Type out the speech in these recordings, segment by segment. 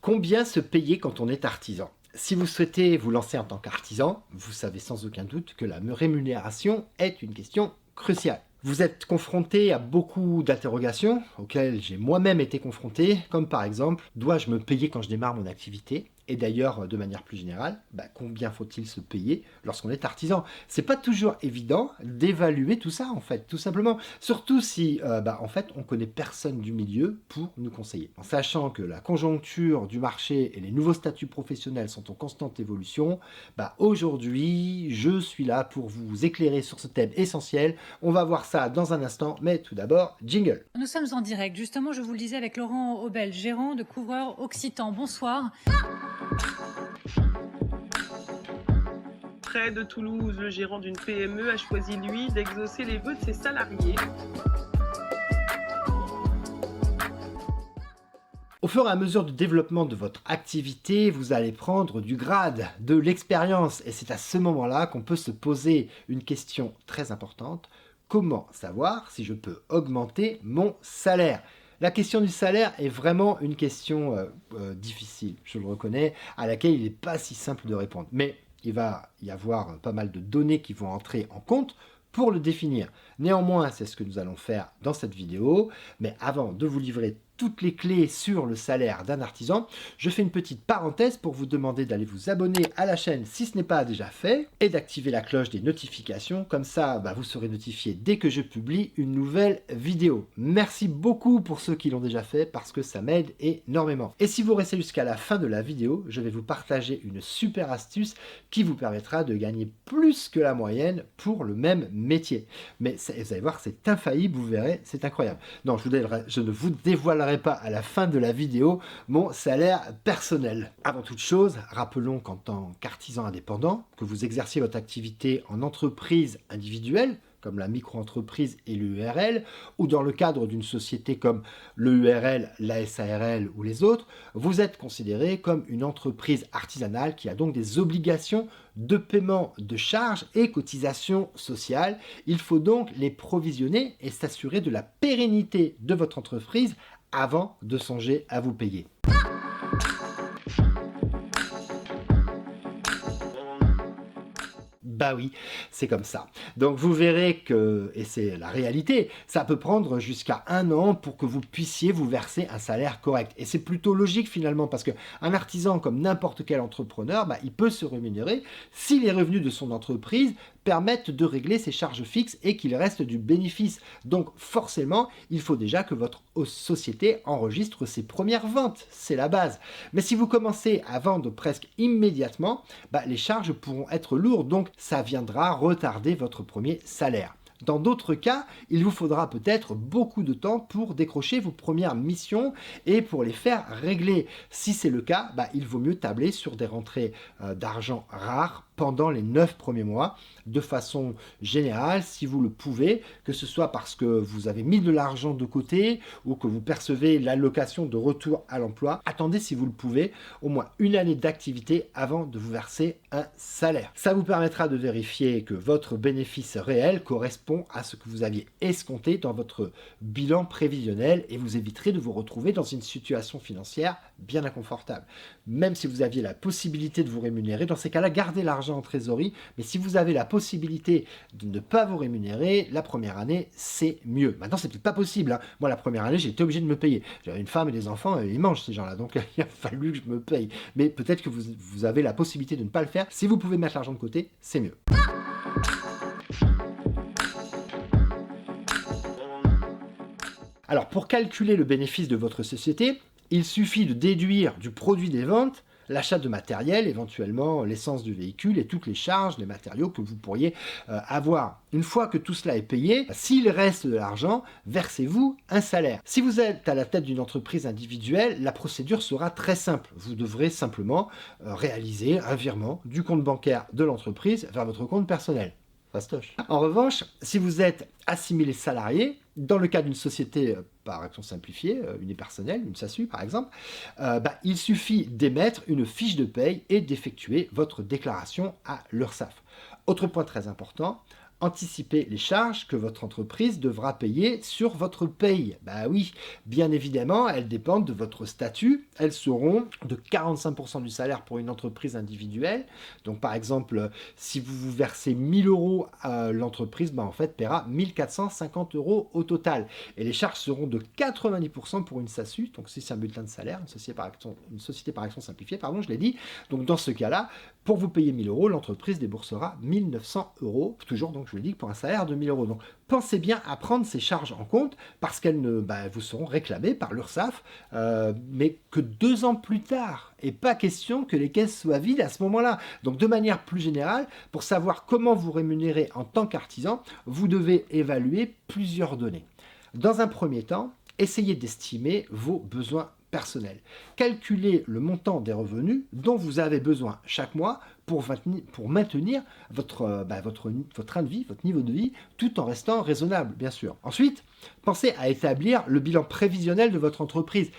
Combien se payer quand on est artisan? Si vous souhaitez vous lancer en tant qu'artisan, vous savez sans aucun doute que la rémunération est une question cruciale. Vous êtes confronté à beaucoup d'interrogations auxquelles j'ai moi-même été confronté, comme par exemple, dois-je me payer quand je démarre mon activité? Et d'ailleurs, de manière plus générale, combien faut-il se payer lorsqu'on est artisan? C'est pas toujours évident d'évaluer tout ça, en fait, tout simplement. Surtout si, en fait, on connaît personne du milieu pour nous conseiller. En sachant que la conjoncture du marché et les nouveaux statuts professionnels sont en constante évolution, aujourd'hui, je suis là pour vous éclairer sur ce thème essentiel. On va voir ça dans un instant, mais tout d'abord, jingle. Nous sommes en direct, justement, je vous le disais, avec Laurent Aubel, gérant de Couvreur Occitan. Bonsoir. Près de Toulouse, le gérant d'une PME a choisi, lui, d'exaucer les vœux de ses salariés. Au fur et à mesure du développement de votre activité, vous allez prendre du grade, de l'expérience, et c'est à ce moment-là qu'on peut se poser une question très importante. Comment savoir si je peux augmenter mon salaire? La question du salaire est vraiment une question difficile, je le reconnais, à laquelle il n'est pas si simple de répondre. Mais il va y avoir pas mal de données qui vont entrer en compte pour le définir. Néanmoins, c'est ce que nous allons faire dans cette vidéo. Mais avant de vous livrer toutes les clés sur le salaire d'un artisan, je fais une petite parenthèse pour vous demander d'aller vous abonner à la chaîne si ce n'est pas déjà fait et d'activer la cloche des notifications. Comme ça, vous serez notifié dès que je publie une nouvelle vidéo. Merci beaucoup pour ceux qui l'ont déjà fait parce que ça m'aide énormément. Et si vous restez jusqu'à la fin de la vidéo, je vais vous partager une super astuce qui vous permettra de gagner plus que la moyenne pour le même métier. Mais vous allez voir, c'est infaillible, vous verrez, c'est incroyable. Non, je ne vous dévoilerai pas à la fin de la vidéo mon salaire personnel. Avant toute chose, rappelons qu'en tant qu'artisan indépendant, que vous exerciez votre activité en entreprise individuelle, comme la micro-entreprise et l'URL, ou dans le cadre d'une société comme l'EURL, la SARL ou les autres, vous êtes considéré comme une entreprise artisanale qui a donc des obligations de paiement de charges et cotisations sociales. Il faut donc les provisionner et s'assurer de la pérennité de votre entreprise avant de songer à vous payer. Bah oui, c'est comme ça. Donc vous verrez que, et c'est la réalité, ça peut prendre jusqu'à 1 an pour que vous puissiez vous verser un salaire correct. Et c'est plutôt logique finalement parce qu'un artisan comme n'importe quel entrepreneur, il peut se rémunérer si les revenus de son entreprise permettent de régler ses charges fixes et qu'il reste du bénéfice. Donc forcément, il faut déjà que votre société enregistre ses premières ventes. C'est la base. Mais si vous commencez à vendre presque immédiatement, les charges pourront être lourdes. Donc ça viendra retarder votre premier salaire. Dans d'autres cas, il vous faudra peut-être beaucoup de temps pour décrocher vos premières missions et pour les faire régler. Si c'est le cas, il vaut mieux tabler sur des rentrées d'argent rares pendant les 9 premiers mois, de façon générale, si vous le pouvez, que ce soit parce que vous avez mis de l'argent de côté ou que vous percevez l'allocation de retour à l'emploi. Attendez, si vous le pouvez, au moins 1 année d'activité avant de vous verser un salaire. Ça vous permettra de vérifier que votre bénéfice réel correspond à ce que vous aviez escompté dans votre bilan prévisionnel et vous éviterez de vous retrouver dans une situation financière bien inconfortable. Même si vous aviez la possibilité de vous rémunérer, dans ces cas-là, gardez l'argent en trésorerie, mais si vous avez la possibilité de ne pas vous rémunérer, la première année, c'est mieux. Maintenant, c'est peut-être pas possible. Moi, la première année, j'ai été obligé de me payer. J'avais une femme et des enfants, ils mangent ces gens-là, donc il a fallu que je me paye. Mais peut-être que vous avez la possibilité de ne pas le faire. Si vous pouvez mettre l'argent de côté, c'est mieux. Alors, pour calculer le bénéfice de votre société, il suffit de déduire du produit des ventes l'achat de matériel, éventuellement l'essence du véhicule et toutes les charges, les matériaux que vous pourriez avoir. Une fois que tout cela est payé, s'il reste de l'argent, versez-vous un salaire. Si vous êtes à la tête d'une entreprise individuelle, la procédure sera très simple. Vous devrez simplement réaliser un virement du compte bancaire de l'entreprise vers votre compte personnel. Fastoche. En revanche, si vous êtes assimilé salarié, dans le cas d'une société par action simplifiée, unipersonnelle, une SASU par exemple, il suffit d'émettre une fiche de paye et d'effectuer votre déclaration à l'URSSAF. Autre point très important, Anticiper les charges que votre entreprise devra payer sur votre paye. Bah oui, bien évidemment, elles dépendent de votre statut. Elles seront de 45% du salaire pour une entreprise individuelle. Donc par exemple, si vous vous versez 1000 euros, l'entreprise en fait paiera 1450 euros au total. Et les charges seront de 90% pour une SASU, donc si c'est un bulletin de salaire, une société par action simplifiée, pardon, je l'ai dit. Donc dans ce cas-là, pour vous payer 1000 euros, l'entreprise déboursera 1900 euros, toujours donc je vous l'ai dit, pour un salaire de 1000 euros. Donc pensez bien à prendre ces charges en compte parce qu'elles vous seront réclamées par l'URSSAF, mais que 2 ans plus tard. Et pas question que les caisses soient vides à ce moment-là. Donc de manière plus générale, pour savoir comment vous rémunérer en tant qu'artisan, vous devez évaluer plusieurs données. Dans un premier temps, essayez d'estimer vos besoins personnel. Calculez le montant des revenus dont vous avez besoin chaque mois pour maintenir votre train de vie, votre niveau de vie, tout en restant raisonnable, bien sûr. Ensuite, pensez à établir le bilan prévisionnel de votre entreprise.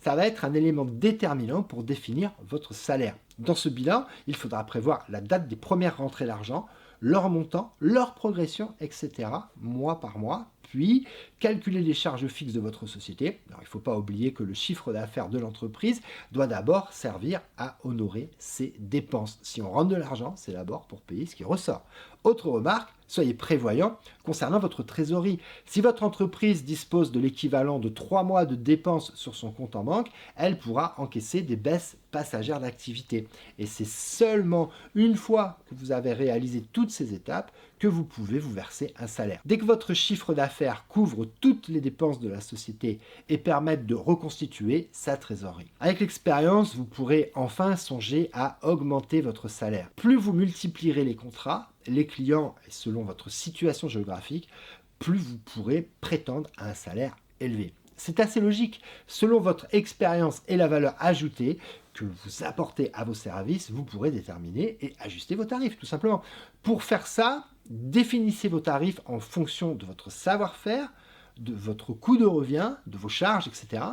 Ça va être un élément déterminant pour définir votre salaire. Dans ce bilan, il faudra prévoir la date des premières rentrées d'argent, leur montant, leur progression, etc., mois par mois, puis calculer les charges fixes de votre société. Alors, il ne faut pas oublier que le chiffre d'affaires de l'entreprise doit d'abord servir à honorer ses dépenses. Si on rentre de l'argent, c'est d'abord pour payer ce qui ressort. Autre remarque, soyez prévoyant concernant votre trésorerie. Si votre entreprise dispose de l'équivalent de 3 mois de dépenses sur son compte en banque, elle pourra encaisser des baisses passagères d'activité. Et c'est seulement une fois que vous avez réalisé toutes ces étapes que vous pouvez vous verser un salaire. Dès que votre chiffre d'affaires couvre toutes les dépenses de la société et permette de reconstituer sa trésorerie. Avec l'expérience, vous pourrez enfin songer à augmenter votre salaire. Plus vous multiplierez les contrats, les clients, et selon votre situation géographique, plus vous pourrez prétendre à un salaire élevé. C'est assez logique. Selon votre expérience et la valeur ajoutée que vous apportez à vos services, vous pourrez déterminer et ajuster vos tarifs, tout simplement. Pour faire ça, définissez vos tarifs en fonction de votre savoir-faire, de votre coût de revient, de vos charges, etc.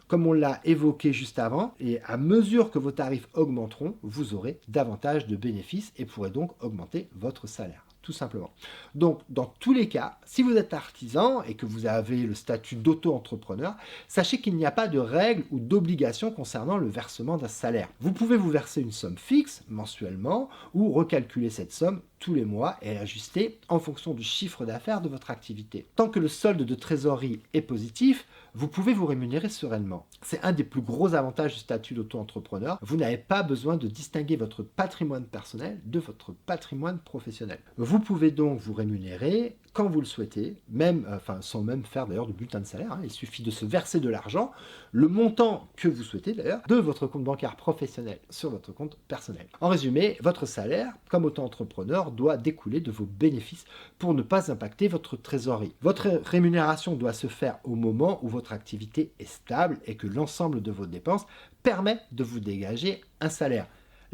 Comme on l'a évoqué juste avant, et à mesure que vos tarifs augmenteront, vous aurez davantage de bénéfices et pourrez donc augmenter votre salaire, tout simplement. Donc, dans tous les cas, si vous êtes artisan et que vous avez le statut d'auto-entrepreneur, sachez qu'il n'y a pas de règles ou d'obligations concernant le versement d'un salaire. Vous pouvez vous verser une somme fixe mensuellement ou recalculer cette somme tous les mois et l'ajuster en fonction du chiffre d'affaires de votre activité. Tant que le solde de trésorerie est positif, vous pouvez vous rémunérer sereinement. C'est un des plus gros avantages du statut d'auto-entrepreneur. Vous n'avez pas besoin de distinguer votre patrimoine personnel de votre patrimoine professionnel. Vous pouvez donc vous rémunérer quand vous le souhaitez, sans même faire d'ailleurs de bulletin de salaire. Il suffit de se verser de l'argent, le montant que vous souhaitez d'ailleurs, de votre compte bancaire professionnel sur votre compte personnel. En résumé, votre salaire, comme auto-entrepreneur, doit découler de vos bénéfices pour ne pas impacter votre trésorerie. Votre rémunération doit se faire au moment où votre activité est stable et que l'ensemble de vos dépenses permet de vous dégager un salaire.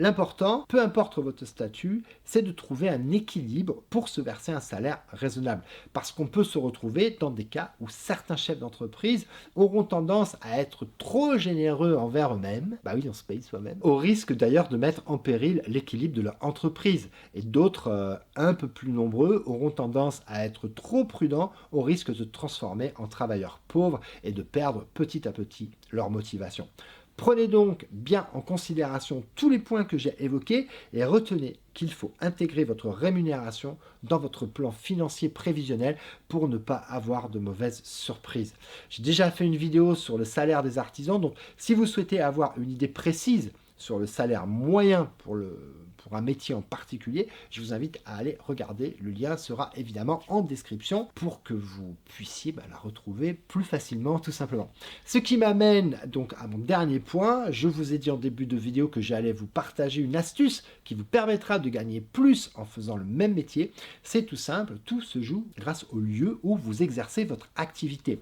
L'important, peu importe votre statut, c'est de trouver un équilibre pour se verser un salaire raisonnable. Parce qu'on peut se retrouver dans des cas où certains chefs d'entreprise auront tendance à être trop généreux envers eux-mêmes, bah oui, on se paye soi-même, au risque d'ailleurs de mettre en péril l'équilibre de leur entreprise. Et d'autres, un peu plus nombreux, auront tendance à être trop prudents au risque de se transformer en travailleurs pauvres et de perdre petit à petit leur motivation. Prenez donc bien en considération tous les points que j'ai évoqués et retenez qu'il faut intégrer votre rémunération dans votre plan financier prévisionnel pour ne pas avoir de mauvaises surprises. J'ai déjà fait une vidéo sur le salaire des artisans, donc si vous souhaitez avoir une idée précise sur le salaire moyen pour un métier en particulier, je vous invite à aller regarder. Le lien sera évidemment en description pour que vous puissiez la retrouver plus facilement, tout simplement. Ce qui m'amène donc à mon dernier point. Je vous ai dit en début de vidéo que j'allais vous partager une astuce qui vous permettra de gagner plus en faisant le même métier. C'est tout simple, tout se joue grâce au lieu où vous exercez votre activité.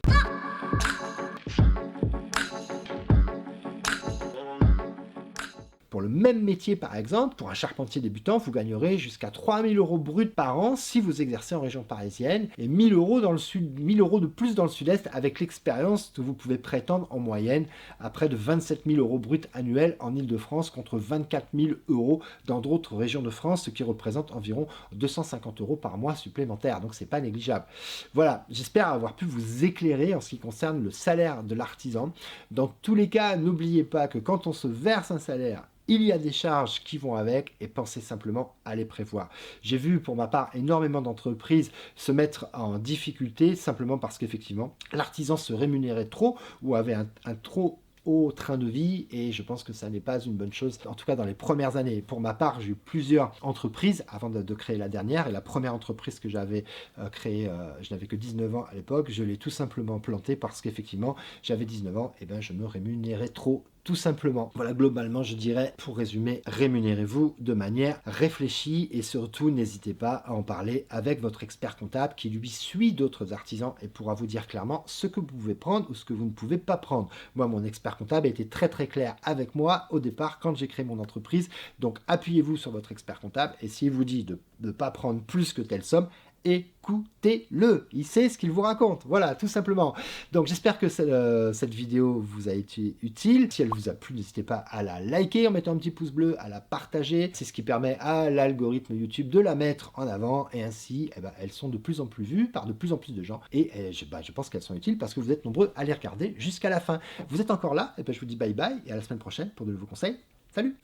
Pour pour le même métier par exemple, pour un charpentier débutant, vous gagnerez jusqu'à 3 000 € bruts par an si vous exercez en région parisienne et 1 000 € dans le sud, 1 000 € de plus dans le sud-est avec l'expérience que vous pouvez prétendre en moyenne à près de 27 000 € bruts annuels en Île-de-France contre 24 000 € dans d'autres régions de France, ce qui représente environ 250 € par mois supplémentaires. Donc c'est pas négligeable. Voilà, j'espère avoir pu vous éclairer en ce qui concerne le salaire de l'artisan. Dans tous les cas, n'oubliez pas que quand on se verse un salaire, il y a des charges qui vont avec et pensez simplement à les prévoir. J'ai vu pour ma part énormément d'entreprises se mettre en difficulté simplement parce qu'effectivement l'artisan se rémunérait trop ou avait un trop haut train de vie et je pense que ça n'est pas une bonne chose, en tout cas dans les premières années. Pour ma part, j'ai eu plusieurs entreprises avant de créer la dernière et la première entreprise que j'avais créée, je n'avais que 19 ans à l'époque, je l'ai tout simplement plantée parce qu'effectivement j'avais 19 ans et ben je me rémunérais trop. Tout simplement. Voilà, globalement, je dirais, pour résumer, rémunérez-vous de manière réfléchie et surtout, n'hésitez pas à en parler avec votre expert comptable qui, lui, suit d'autres artisans et pourra vous dire clairement ce que vous pouvez prendre ou ce que vous ne pouvez pas prendre. Moi, mon expert comptable a été très très clair avec moi au départ quand j'ai créé mon entreprise. Donc, appuyez-vous sur votre expert comptable et s'il vous dit de ne pas prendre plus que telle somme, écoutez-le, il sait ce qu'il vous raconte, voilà, tout simplement. Donc j'espère que cette vidéo vous a été utile. Si elle vous a plu, n'hésitez pas à la liker en mettant un petit pouce bleu, à la partager, c'est ce qui permet à l'algorithme YouTube de la mettre en avant, et ainsi, elles sont de plus en plus vues par de plus en plus de gens, et je pense qu'elles sont utiles parce que vous êtes nombreux à les regarder jusqu'à la fin. Vous êtes encore là, et je vous dis bye bye, et à la semaine prochaine pour de nouveaux conseils. Salut!